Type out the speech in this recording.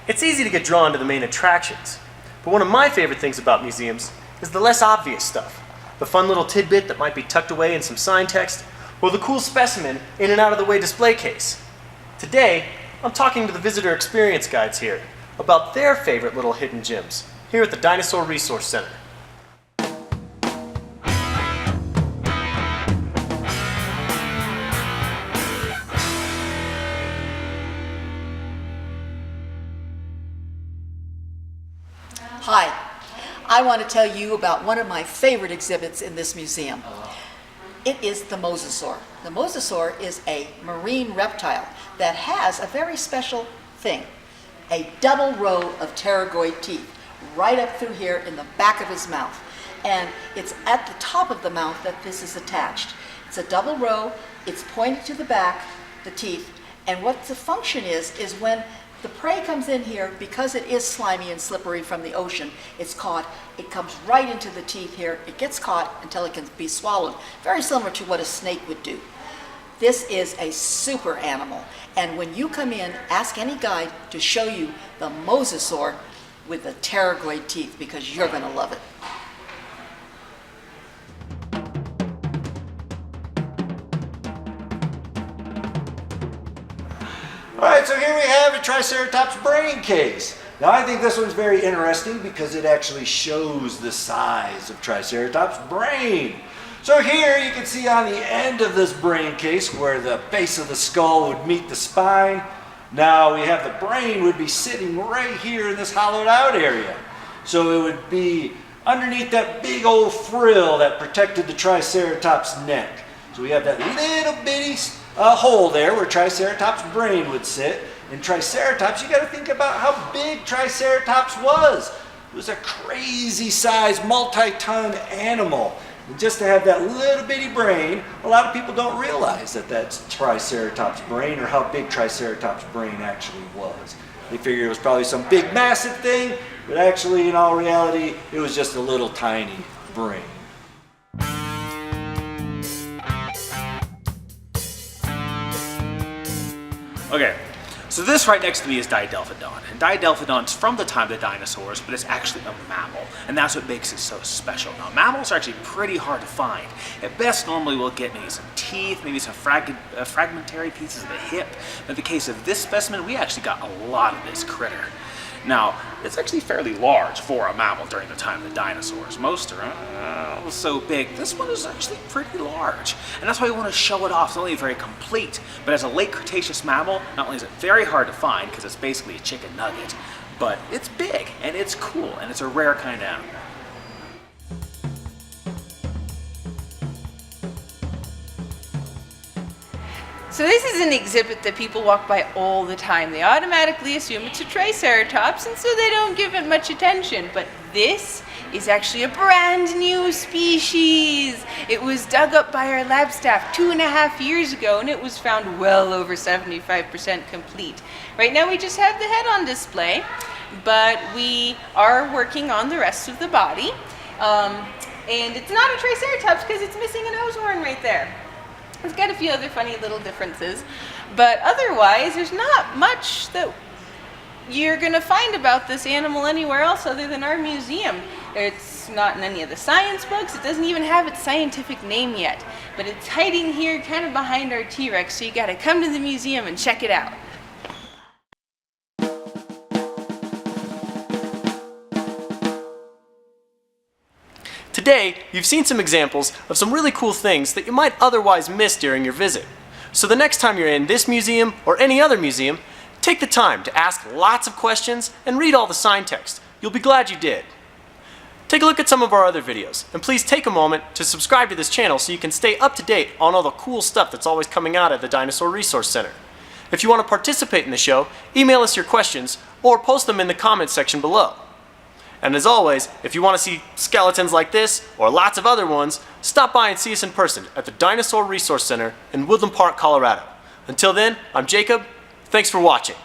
It's easy to get drawn to the main attractions, but one of my favorite things about museums is the less obvious stuff. The fun little tidbit that might be tucked away in some sign text, or the cool specimen in an out-of-the-way display case. Today, I'm talking to the visitor experience guides here about their favorite little hidden gems here at the Dinosaur Resource Center. Hi, I want to tell you about one of my favorite exhibits in this museum. It is the Mosasaur. The Mosasaur is a marine reptile that has a very special thing, a double row of pterygoid teeth right up through here in the back of his mouth. And it's at the top of the mouth that this is attached. It's a double row, it's pointed to the back, the teeth, and what the function is when the prey comes in here, because it is slimy and slippery from the ocean, it's caught, it comes right into the teeth here, it gets caught until it can be swallowed, very similar to what a snake would do. This is a super animal, and when you come in, ask any guide to show you the Mosasaur with the pterygoid teeth, because you're going to love it. Alright, so here we have a Triceratops brain case. Now I think this one's very interesting because it actually shows the size of Triceratops' brain. So here you can see on the end of this brain case where the base of the skull would meet the spine. Now we have the brain would be sitting right here in this hollowed out area. So it would be underneath that big old frill that protected the Triceratops' neck. So we have that little bitty hole there where Triceratops' brain would sit. And Triceratops, you got to think about how big Triceratops was. It was a crazy sized multi-ton animal. And just to have that little bitty brain, a lot of people don't realize that that's Triceratops' brain or how big Triceratops' brain actually was. They figured it was probably some big massive thing, but actually in all reality, it was just a little tiny brain. Okay, so this right next to me is Didelphodon. And Didelphodon's from the time of the dinosaurs, but it's actually a mammal. And that's what makes it so special. Now, mammals are actually pretty hard to find. At best, normally we'll get maybe some teeth, maybe some fragmentary pieces of the hip. But in the case of this specimen, we actually got a lot of this critter. Now, it's actually fairly large for a mammal during the time of the dinosaurs. Most are so big. This one is actually pretty large. And that's why we want to show it off. It's not only very complete, but as a late Cretaceous mammal, not only is it very hard to find, because it's basically a chicken nugget, but it's big, and it's cool, and it's a rare kind of animal. So this is an exhibit that people walk by all the time. They automatically assume it's a Triceratops, and so they don't give it much attention. But this is actually a brand new species. It was dug up by our lab staff 2.5 years ago, and it was found well over 75% complete. Right now we just have the head on display, but we are working on the rest of the body. And it's not a Triceratops because it's missing a nose horn right there. It's got a few other funny little differences, but otherwise there's not much that you're going to find about this animal anywhere else other than our museum. It's not in any of the science books. It doesn't even have its scientific name yet, but it's hiding here kind of behind our T-Rex, so you got to come to the museum and check it out. Today, you've seen some examples of some really cool things that you might otherwise miss during your visit. So the next time you're in this museum or any other museum, take the time to ask lots of questions and read all the sign text. You'll be glad you did. Take a look at some of our other videos, and please take a moment to subscribe to this channel so you can stay up to date on all the cool stuff that's always coming out at the Dinosaur Resource Center. If you want to participate in the show, email us your questions or post them in the comments section below. And as always, if you want to see skeletons like this, or lots of other ones, stop by and see us in person at the Dinosaur Resource Center in Woodland Park, Colorado. Until then, I'm Jacob. Thanks for watching.